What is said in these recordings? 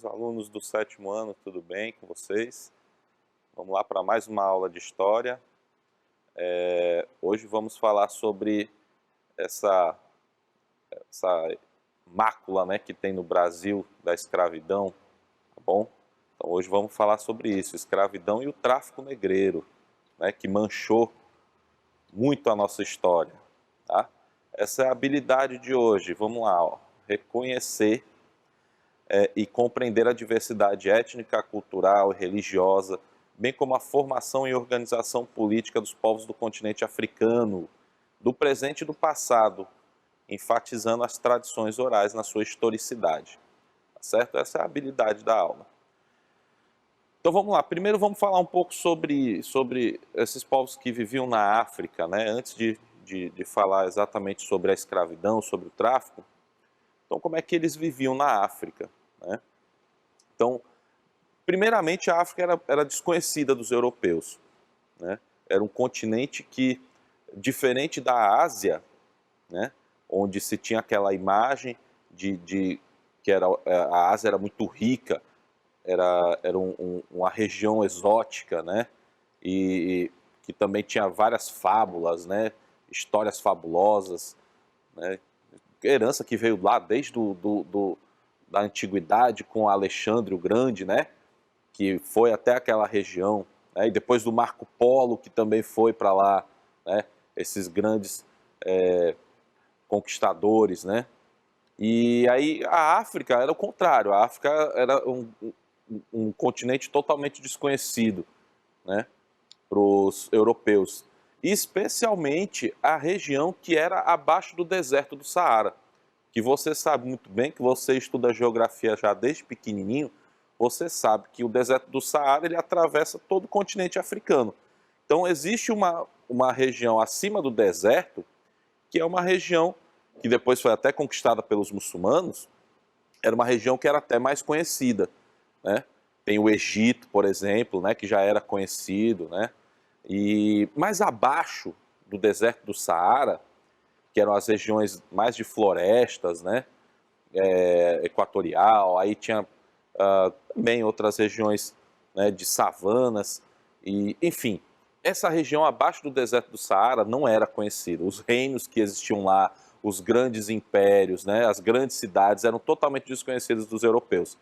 Meus alunos do sétimo ano, tudo bem com vocês? Vamos lá para mais uma aula de história. Hoje vamos falar sobre essa, essa mácula, né, que tem no Brasil da escravidão, tá bom? Então hoje vamos falar sobre isso, escravidão e o tráfico negreiro, né, que manchou muito a nossa história, tá? Essa é a habilidade de hoje, vamos lá, ó, reconhecer e compreender a diversidade étnica, cultural e religiosa, bem como a formação e organização política dos povos do continente africano, do presente e do passado, enfatizando as tradições orais na sua historicidade. Tá certo? Essa é a habilidade da aula. Então vamos lá, primeiro vamos falar um pouco sobre esses povos que viviam na África, né? Antes de falar exatamente sobre a escravidão, sobre o tráfico. Então como é que eles viviam na África, né? Então, primeiramente, a África era desconhecida dos europeus, né? Era um continente que, diferente da Ásia, né, onde se tinha aquela imagem de que a Ásia era muito rica, era uma região exótica, né, e que também tinha várias fábulas, né, histórias fabulosas, né, herança que veio lá desde da antiguidade com Alexandre o Grande, né, que foi até aquela região, né, e depois do Marco Polo, que também foi para lá, né, esses grandes conquistadores, né? E aí a África era o contrário, a África era um continente totalmente desconhecido, né, para os europeus, especialmente a região que era abaixo do deserto do Saara, que você sabe muito bem, que você estuda geografia já desde pequenininho, você sabe que o deserto do Saara ele atravessa todo o continente africano. Então existe uma região acima do deserto, que é uma região que depois foi até conquistada pelos muçulmanos, era uma região que era até mais conhecida, né? Tem o Egito, por exemplo, né, que já era conhecido, né? E mais abaixo do deserto do Saara, que eram as regiões mais de florestas, né, equatorial, aí tinha também outras regiões, né, de savanas, e enfim, essa região abaixo do deserto do Saara não era conhecida. Os reinos que existiam lá, os grandes impérios, né, as grandes cidades eram totalmente desconhecidas dos europeus.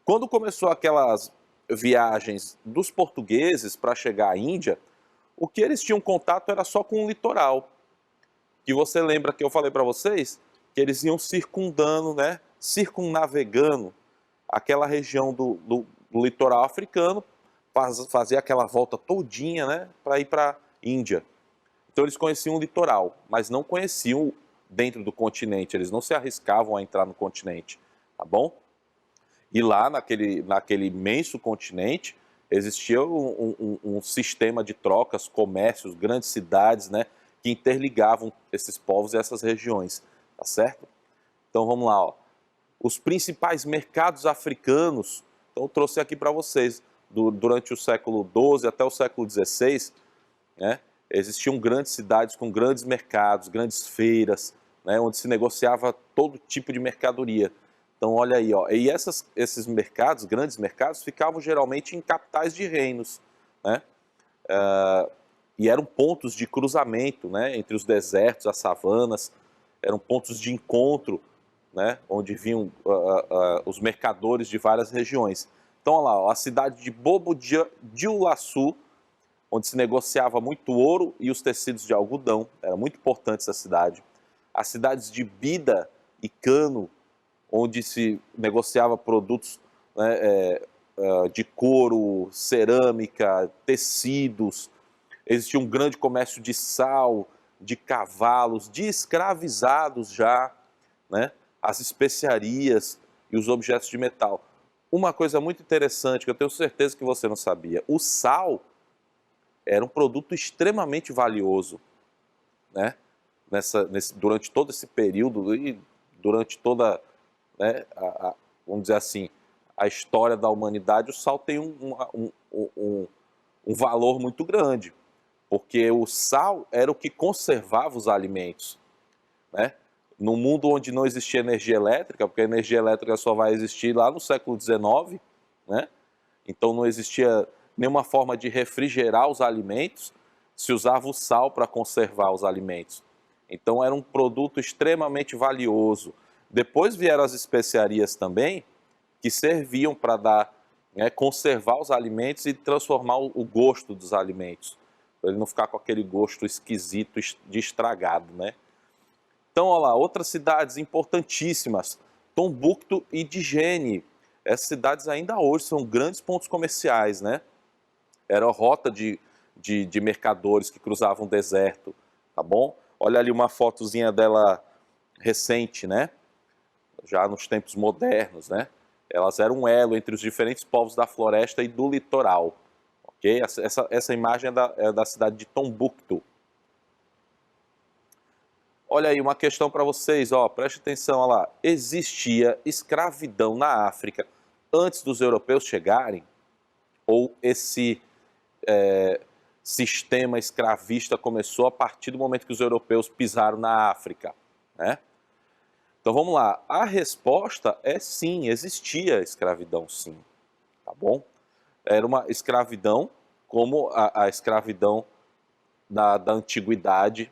Quando começou aquelas viagens dos portugueses para chegar à Índia, o que eles tinham contato era só com o litoral, que você lembra que eu falei para vocês, que eles iam circundando, né, circunnavegando aquela região do litoral africano, fazia aquela volta todinha, né, para ir para a Índia. Então eles conheciam o litoral, mas não conheciam dentro do continente, eles não se arriscavam a entrar no continente, tá bom? E lá naquele imenso continente existia um sistema de trocas, comércios, grandes cidades, né, que interligavam esses povos e essas regiões, tá certo? Então vamos lá, ó. Os principais mercados africanos, então eu trouxe aqui para vocês, durante o século XII até o século XVI, né, existiam grandes cidades com grandes mercados, grandes feiras, né, onde se negociava todo tipo de mercadoria. Então olha aí, ó, e esses mercados, grandes mercados, ficavam geralmente em capitais de reinos, né, e eram pontos de cruzamento, né, entre os desertos, as savanas, eram pontos de encontro, né, onde vinham os mercadores de várias regiões. Então, olha lá, a cidade de Bobo Dioulasso, onde se negociava muito ouro e os tecidos de algodão, era muito importante essa cidade. As cidades de Bida e Cano, onde se negociava produtos, né, de couro, cerâmica, tecidos. Existia um grande comércio de sal, de cavalos, de escravizados já, né? As especiarias e os objetos de metal. Uma coisa muito interessante que eu tenho certeza que você não sabia: o sal era um produto extremamente valioso, né? Durante todo esse período e durante toda, né, vamos dizer assim, a história da humanidade, o sal tem um valor muito grande, porque o sal era o que conservava os alimentos, né? num mundo onde não existia energia elétrica, porque a energia elétrica só vai existir lá no século XIX, né? Então não existia nenhuma forma de refrigerar os alimentos, se usava o sal para conservar os alimentos. Então era um produto extremamente valioso. Depois vieram as especiarias também, que serviam para dar, né, conservar os alimentos e transformar o gosto dos alimentos, para ele não ficar com aquele gosto esquisito de estragado, né? Então, olha lá, outras cidades importantíssimas, Tombuctu e Dijene. Essas cidades ainda hoje são grandes pontos comerciais, né? Era a rota de mercadores que cruzavam o deserto, tá bom? Olha ali uma fotozinha dela recente, né? Já nos tempos modernos, né? Elas eram um elo entre os diferentes povos da floresta e do litoral, ok? Essa imagem é da cidade de Tombuctu. Olha aí uma questão para vocês, ó, preste atenção, olha lá. Existia escravidão na África antes dos europeus chegarem? Ou esse sistema escravista começou a partir do momento que os europeus pisaram na África, né? Então vamos lá, a resposta é sim, existia escravidão sim, tá bom? Era uma escravidão como a escravidão da antiguidade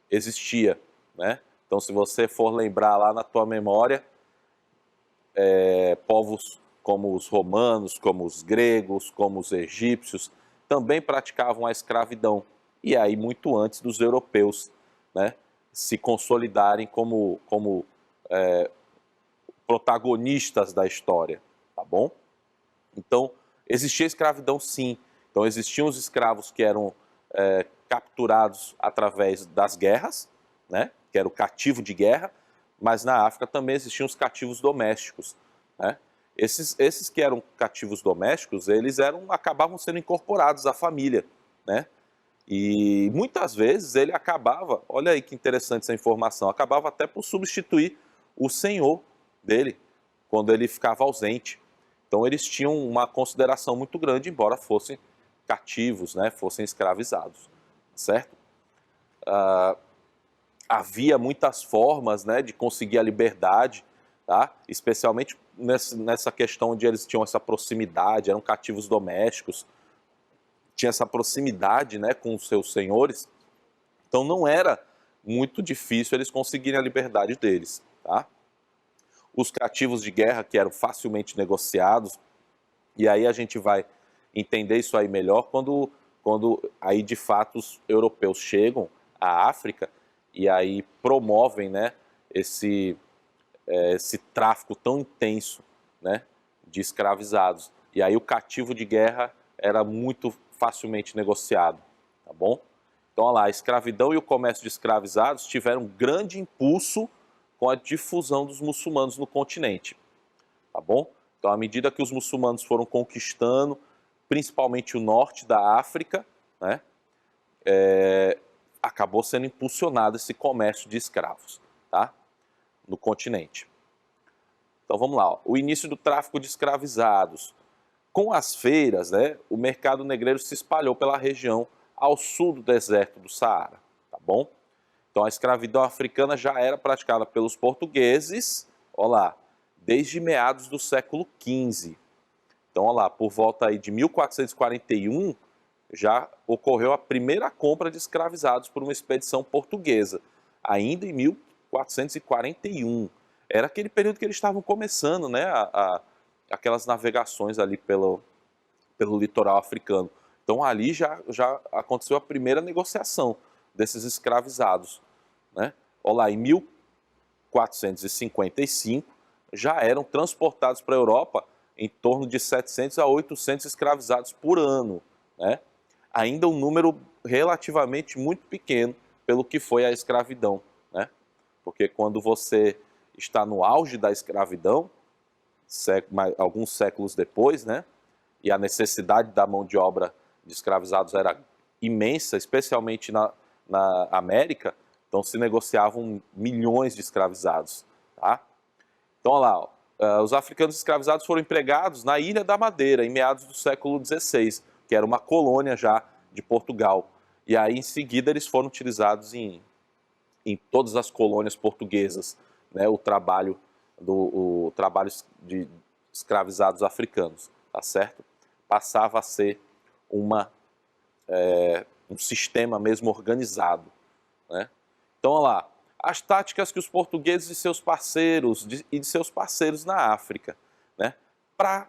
existia, né? Então se você for lembrar lá na tua memória, povos como os romanos, como os gregos, como os egípcios, também praticavam a escravidão, e aí muito antes dos europeus, né, se consolidarem como protagonistas da história, tá bom? Então, existia escravidão sim. Então, existiam os escravos que eram capturados através das guerras, né, que era o cativo de guerra, mas na África também existiam os cativos domésticos, né? Esses que eram cativos domésticos, eles acabavam sendo incorporados à família, né? E muitas vezes ele acabava, olha aí que interessante essa informação, acabava até por substituir o senhor dele, quando ele ficava ausente. Então eles tinham uma consideração muito grande, embora fossem cativos, né, fossem escravizados, certo? Havia muitas formas, né, de conseguir a liberdade, tá? Especialmente nessa questão onde eles tinham essa proximidade, eram cativos domésticos, tinha essa proximidade, né, com os seus senhores, então não era muito difícil eles conseguirem a liberdade deles, tá? Os cativos de guerra, que eram facilmente negociados, e aí a gente vai entender isso aí melhor quando aí de fato os europeus chegam à África e aí promovem, né, esse tráfico tão intenso, né, de escravizados. E aí o cativo de guerra era muito facilmente negociado, tá bom? Então, olha lá, a escravidão e o comércio de escravizados tiveram um grande impulso com a difusão dos muçulmanos no continente, tá bom? Então, à medida que os muçulmanos foram conquistando, principalmente o norte da África, né, acabou sendo impulsionado esse comércio de escravos, tá, no continente. Então, vamos lá, ó. O início do tráfico de escravizados. Com as feiras, né, o mercado negreiro se espalhou pela região ao sul do deserto do Saara, tá bom? Então a escravidão africana já era praticada pelos portugueses, olha lá, desde meados do século XV. Então, olha lá, por volta aí de 1441, já ocorreu a primeira compra de escravizados por uma expedição portuguesa, ainda em 1441. Era aquele período que eles estavam começando, né, aquelas navegações ali pelo litoral africano. Então ali já aconteceu a primeira negociação desses escravizados, né? Olha lá, em 1455 já eram transportados para a Europa em torno de 700 a 800 escravizados por ano, né? Ainda um número relativamente muito pequeno pelo que foi a escravidão, né? Porque quando você está no auge da escravidão, alguns séculos depois, né? E a necessidade da mão de obra de escravizados era imensa, especialmente na América, então se negociavam milhões de escravizados, tá? Então, olha lá, ó, os africanos escravizados foram empregados na Ilha da Madeira, em meados do século XVI, que era uma colônia já de Portugal. E aí, em seguida, eles foram utilizados em em todas as colônias portuguesas, né, o trabalho de escravizados africanos, tá certo? Passava a ser um sistema mesmo organizado, né? Então, olha lá, as táticas que os portugueses e seus parceiros e de seus parceiros na África, né, para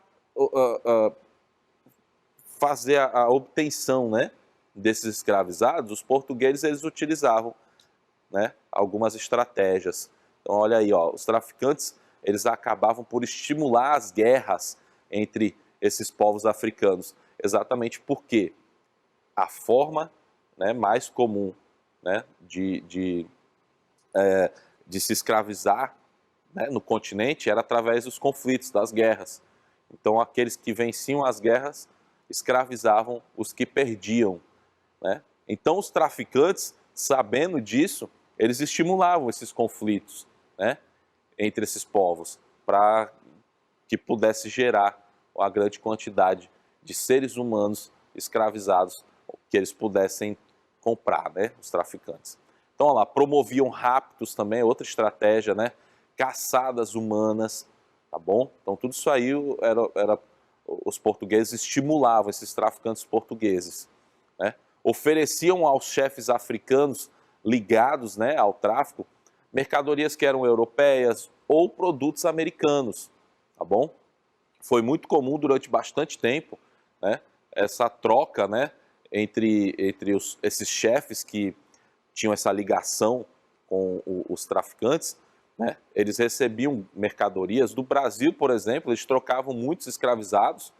fazer a obtenção, né, desses escravizados, os portugueses eles utilizavam, né, algumas estratégias. Então, olha aí, ó, os traficantes eles acabavam por estimular as guerras entre esses povos africanos, exatamente porque a forma, né, mais comum, né, de se escravizar, né, no continente era através dos conflitos, das guerras. Então, aqueles que venciam as guerras escravizavam os que perdiam, né? Então, os traficantes, sabendo disso, eles estimulavam esses conflitos, né, entre esses povos, para que pudesse gerar uma grande quantidade de seres humanos escravizados que eles pudessem comprar, né, os traficantes. Então, olha lá, promoviam raptos também, outra estratégia, né, caçadas humanas, tá bom? Então, tudo isso aí os portugueses estimulavam esses traficantes portugueses, né? Ofereciam aos chefes africanos ligados, né, ao tráfico mercadorias que eram europeias ou produtos americanos, tá bom? Foi muito comum durante bastante tempo, né, essa troca, né, entre esses chefes que tinham essa ligação com os traficantes, né, eles recebiam mercadorias do Brasil, por exemplo, eles trocavam muitos escravizados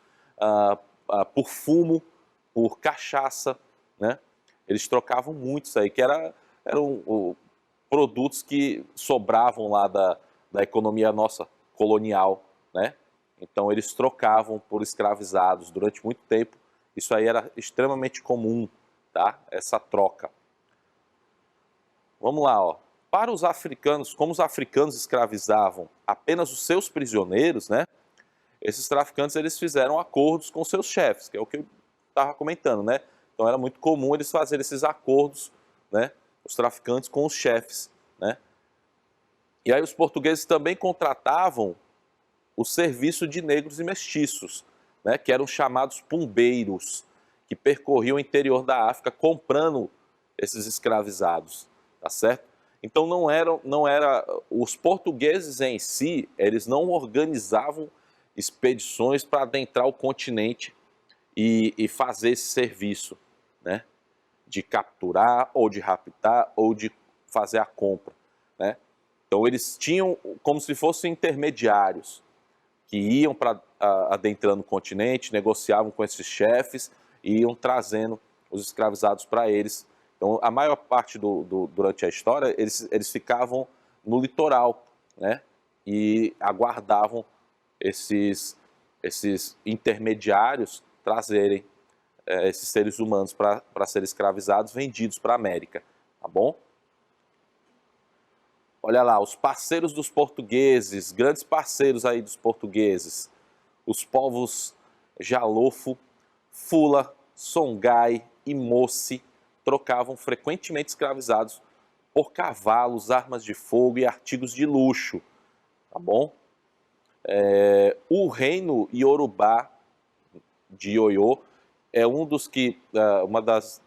por fumo, por cachaça, né? Eles trocavam muito isso aí, que eram produtos que sobravam lá da economia nossa colonial, né? Então eles trocavam por escravizados durante muito tempo. Isso aí era extremamente comum, tá? Essa troca. Vamos lá, ó. Para os africanos, como os africanos escravizavam apenas os seus prisioneiros, né? Esses traficantes eles fizeram acordos com seus chefes, que é o que eu estava comentando, né? Então era muito comum eles fazerem esses acordos, né? Os traficantes com os chefes, né? E aí os portugueses também contratavam o serviço de negros e mestiços, né? Que eram chamados pombeiros, que percorriam o interior da África comprando esses escravizados, tá certo? Então não era os portugueses em si, eles não organizavam expedições para adentrar o continente e fazer esse serviço, né, de capturar ou de raptar ou de fazer a compra, né? Então eles tinham como se fossem intermediários que iam para adentrando o continente, negociavam com esses chefes e iam trazendo os escravizados para eles. Então a maior parte durante a história eles ficavam no litoral, né, e aguardavam esses intermediários trazerem esses seres humanos para serem escravizados, vendidos para a América, tá bom? Olha lá, os parceiros dos portugueses, grandes parceiros aí dos portugueses, os povos Jalofo, Fula, Songhai e Moci trocavam frequentemente escravizados por cavalos, armas de fogo e artigos de luxo, tá bom? O reino Iorubá de Ioiô é uma das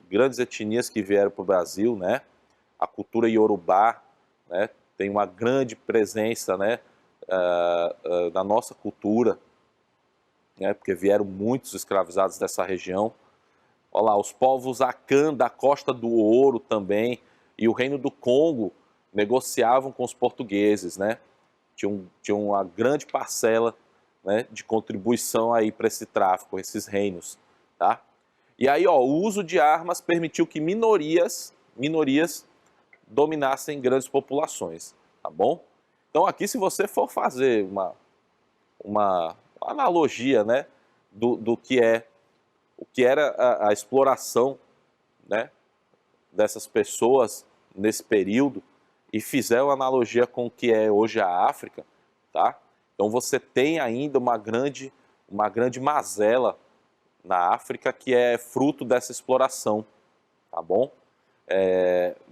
grandes etnias que vieram para o Brasil, né? A cultura Iorubá, né, tem uma grande presença, né, na nossa cultura, né, porque vieram muitos escravizados dessa região. Olha lá, os povos Akan da Costa do Ouro também e o Reino do Congo negociavam com os portugueses, né? Tinha uma grande parcela, né, de contribuição aí para esse tráfico, esses reinos, tá? E aí, ó, o uso de armas permitiu que minorias dominassem grandes populações, tá bom? Então aqui, se você for fazer uma analogia, né, do que o que era a exploração, né, dessas pessoas nesse período e fizer uma analogia com o que é hoje a África, tá? Então você tem ainda uma grande mazela na África que é fruto dessa exploração, tá bom?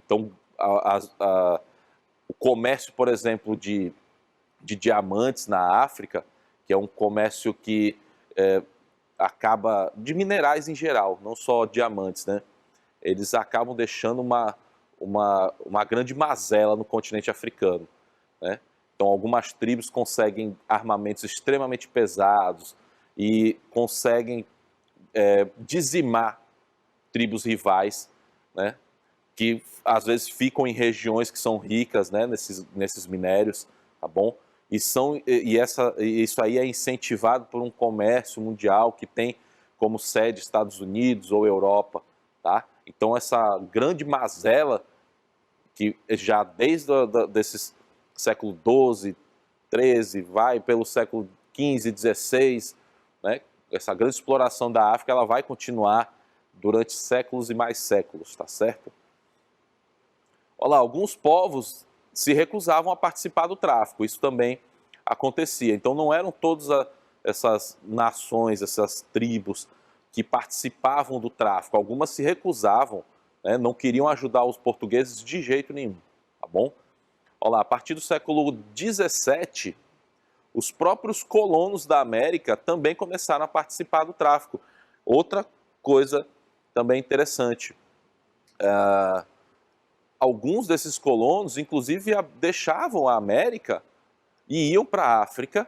Então, o comércio, por exemplo, de diamantes na África, que é um comércio que acaba, de minerais em geral, não só diamantes, né? Eles acabam deixando uma grande mazela no continente africano, né? Então, algumas tribos conseguem armamentos extremamente pesados e conseguem dizimar tribos rivais, né? Que às vezes ficam em regiões que são ricas, né? Nesses minérios, tá bom? Isso aí é incentivado por um comércio mundial que tem como sede Estados Unidos ou Europa, tá? Então essa grande mazela que já desses século XII, XIII, vai pelo século XV, XVI, né? Essa grande exploração da África, ela vai continuar durante séculos e mais séculos, tá certo? Olha lá, alguns povos se recusavam a participar do tráfico, isso também acontecia. Então não eram todas essas nações, essas tribos que participavam do tráfico, algumas se recusavam, né, não queriam ajudar os portugueses de jeito nenhum, tá bom? Olha lá, a partir do século XVII, os próprios colonos da América também começaram a participar do tráfico. Outra coisa também interessante, alguns desses colonos, inclusive, deixavam a América e iam para a África,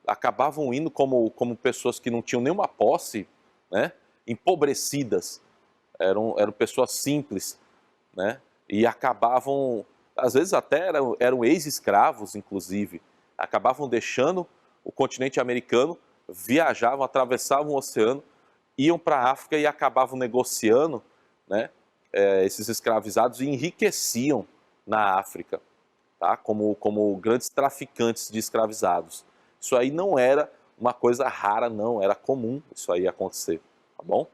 acabavam indo como pessoas que não tinham nenhuma posse, né, empobrecidas, eram pessoas simples, né, e acabavam, às vezes até eram ex-escravos, inclusive, acabavam deixando o continente americano, viajavam, atravessavam o oceano, iam para a África e acabavam negociando, né, esses escravizados e enriqueciam na África, tá? Como grandes traficantes de escravizados. Isso aí não era uma coisa rara, não, era comum isso aí acontecer, tá bom?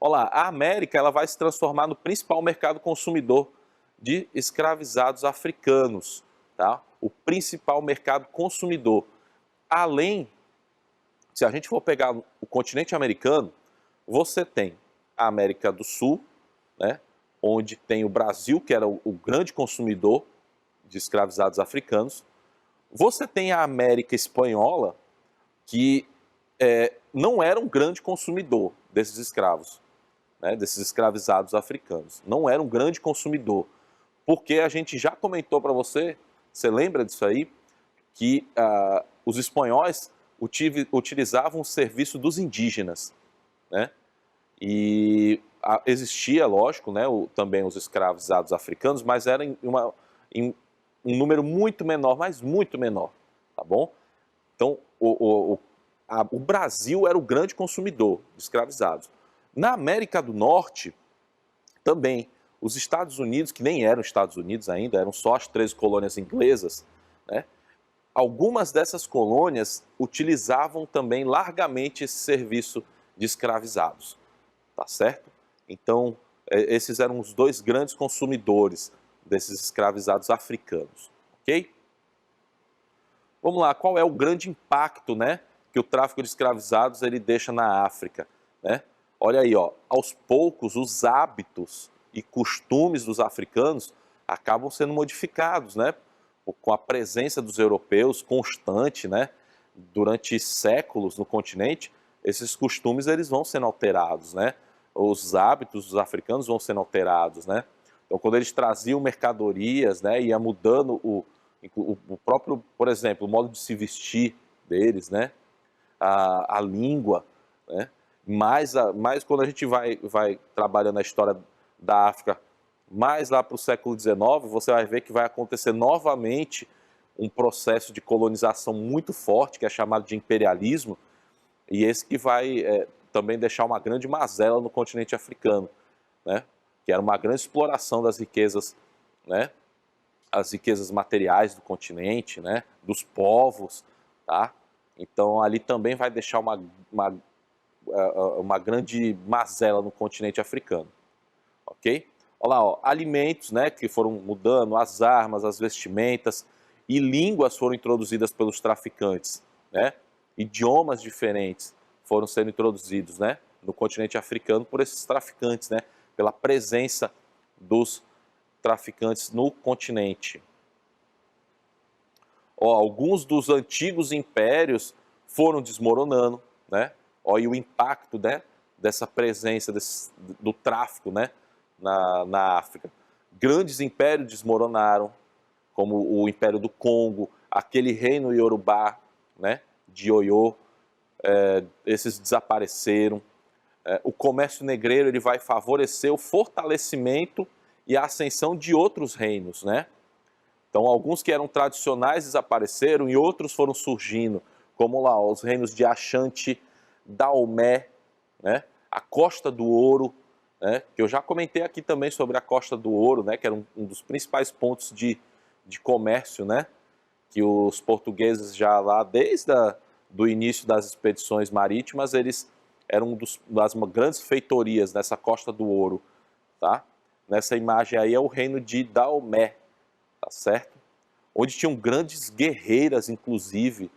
Olha lá, a América ela vai se transformar no principal mercado consumidor de escravizados africanos, tá? O principal mercado consumidor. Além, se a gente for pegar o continente americano, você tem a América do Sul, né, onde tem o Brasil, que era o grande consumidor de escravizados africanos. Você tem a América Espanhola, que não era um grande consumidor desses escravos, né, desses escravizados africanos. Não era um grande consumidor, porque a gente já comentou para você lembra disso aí, que os espanhóis utilizavam o serviço dos indígenas, né? E existia, lógico, né, também os escravizados africanos, mas era em um número muito menor, mas muito menor, tá bom? Então, o Brasil era o grande consumidor de escravizados. Na América do Norte, também, os Estados Unidos, que nem eram Estados Unidos ainda, eram só as 13 colônias inglesas, né? Algumas dessas colônias utilizavam também largamente esse serviço de escravizados, tá certo? Então, esses eram os dois grandes consumidores desses escravizados africanos, ok? Vamos lá, qual é o grande impacto, né, que o tráfico de escravizados ele deixa na África, né? Olha aí, ó, aos poucos os hábitos e costumes dos africanos acabam sendo modificados, né? Com a presença dos europeus constante, né? Durante séculos no continente, esses costumes eles vão sendo alterados, né? Os hábitos dos africanos vão sendo alterados, né? Então, quando eles traziam mercadorias, né, ia mudando o próprio, por exemplo, o modo de se vestir deles, né? A língua, né? Mais quando a gente vai trabalhando a história da África, mais lá para o século XIX, você vai ver que vai acontecer novamente um processo de colonização muito forte, que é chamado de imperialismo, e esse que vai também deixar uma grande mazela no continente africano, né? Que era uma grande exploração das riquezas, né? As riquezas materiais do continente, né? Dos povos, tá? Então ali também vai deixar uma grande mazela no continente africano, ok? Olha lá, ó, alimentos, né, que foram mudando, as armas, as vestimentas e línguas foram introduzidas pelos traficantes, né? Idiomas diferentes foram sendo introduzidos, né, no continente africano por esses traficantes, né? Pela presença dos traficantes no continente. Ó, alguns dos antigos impérios foram desmoronando, né? Ó, e o impacto, né, dessa presença do tráfico, né, na África. Grandes impérios desmoronaram, como o Império do Congo, aquele reino Yorubá, né, de Oiô, esses desapareceram. O comércio negreiro ele vai favorecer o fortalecimento e a ascensão de outros reinos, né? Então, alguns que eram tradicionais desapareceram e outros foram surgindo, como lá os reinos de Ashanti, Daomé, né? A Costa do Ouro, né? Que eu já comentei aqui também sobre a Costa do Ouro, né? Que era um dos principais pontos de comércio, né? Que os portugueses já lá, desde do início das expedições marítimas, eles eram das grandes feitorias nessa Costa do Ouro, tá? Nessa imagem aí é o reino de Daomé, tá certo? Onde tinham grandes guerreiras, inclusive,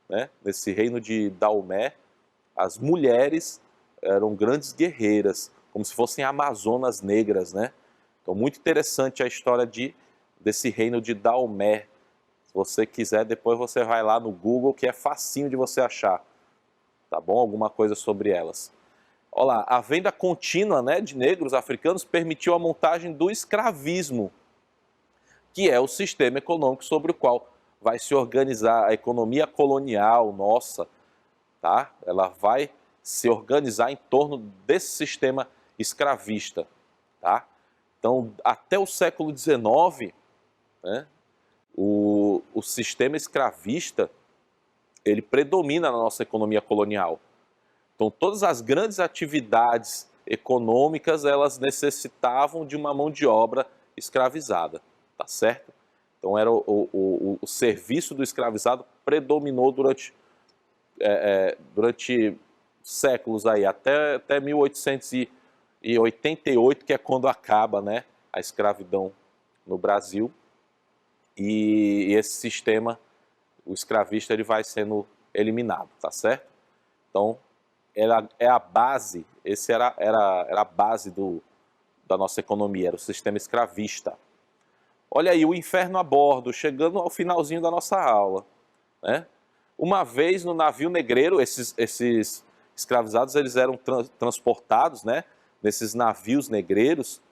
né? Nesse reino de Daomé, as mulheres eram grandes guerreiras, como se fossem amazonas negras, né? Então, muito interessante a história desse reino de Daomé. Se você quiser, depois você vai lá no Google, que é facinho de você achar, tá bom? Alguma coisa sobre elas. Olha lá, a venda contínua, né, de negros africanos permitiu a montagem do escravismo, que é o sistema econômico sobre o qual vai se organizar a economia colonial nossa, tá? Ela vai se organizar em torno desse sistema escravista, tá? Então, até o século XIX, né, o sistema escravista, ele predomina na nossa economia colonial. Então, todas as grandes atividades econômicas, elas necessitavam de uma mão de obra escravizada, tá certo? Então, era o serviço do escravizado predominou durante séculos aí, até 1888, que é quando acaba, né, a escravidão no Brasil. E esse sistema, o escravista, ele vai sendo eliminado, tá certo? Então, é a base, era a base da nossa economia, era o sistema escravista. Olha aí, o inferno a bordo, chegando ao finalzinho da nossa aula, né? Uma vez no navio negreiro, esses escravizados, eles eram transportados, né, nesses navios negreiros,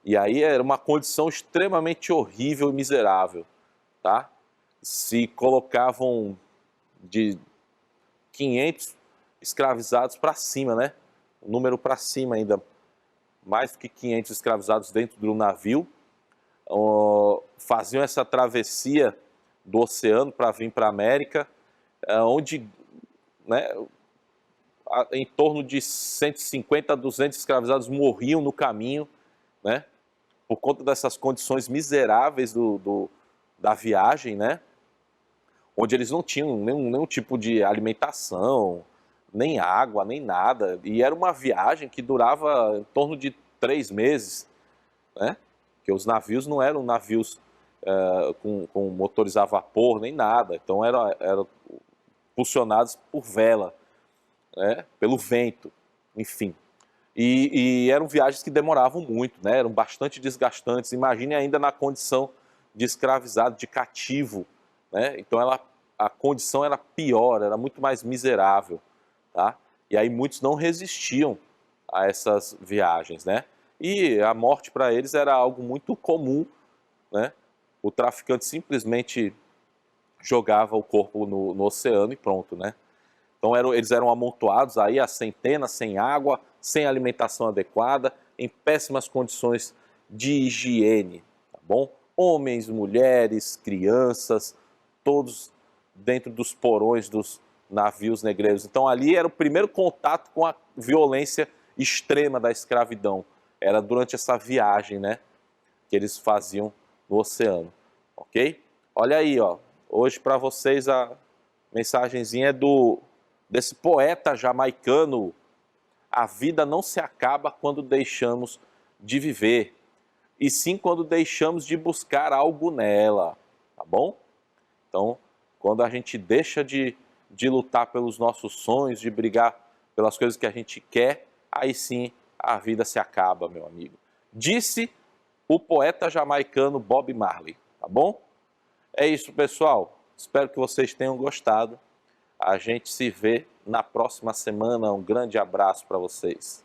e aí era uma condição extremamente horrível e miserável, tá? Se colocavam de 500 escravizados para cima, né? O número para cima ainda, mais do que 500 escravizados dentro do navio, faziam essa travessia do oceano para vir para a América, onde, né, em torno de 150 a 200 escravizados morriam no caminho, né? Por conta dessas condições miseráveis da viagem, né? Onde eles não tinham nenhum tipo de alimentação, nem água, nem nada. E era uma viagem que durava em torno de 3 meses, né? Porque os navios não eram navios com motores a vapor, nem nada. Então eram impulsionados por vela, né? Pelo vento, enfim. E eram viagens que demoravam muito, né? Eram bastante desgastantes. Imagine ainda na condição de escravizado, de cativo, né? Então a condição era pior, era muito mais miserável, tá? E aí muitos não resistiam a essas viagens, né? E a morte para eles era algo muito comum, né? O traficante simplesmente jogava o corpo no oceano e pronto, né? Então eles eram amontoados aí a centenas, sem água, sem alimentação adequada, em péssimas condições de higiene, tá bom? Homens, mulheres, crianças, todos dentro dos porões dos navios negreiros. Então ali era o primeiro contato com a violência extrema da escravidão. Era durante essa viagem, né, que eles faziam no oceano, ok? Olha aí, ó, hoje para vocês a mensagenzinha é desse poeta jamaicano: a vida não se acaba quando deixamos de viver, e sim quando deixamos de buscar algo nela, tá bom? Então, quando a gente deixa de lutar pelos nossos sonhos, de brigar pelas coisas que a gente quer, aí sim a vida se acaba, meu amigo. Disse o poeta jamaicano Bob Marley, tá bom? É isso, pessoal. Espero que vocês tenham gostado. A gente se vê na próxima semana. Um grande abraço para vocês.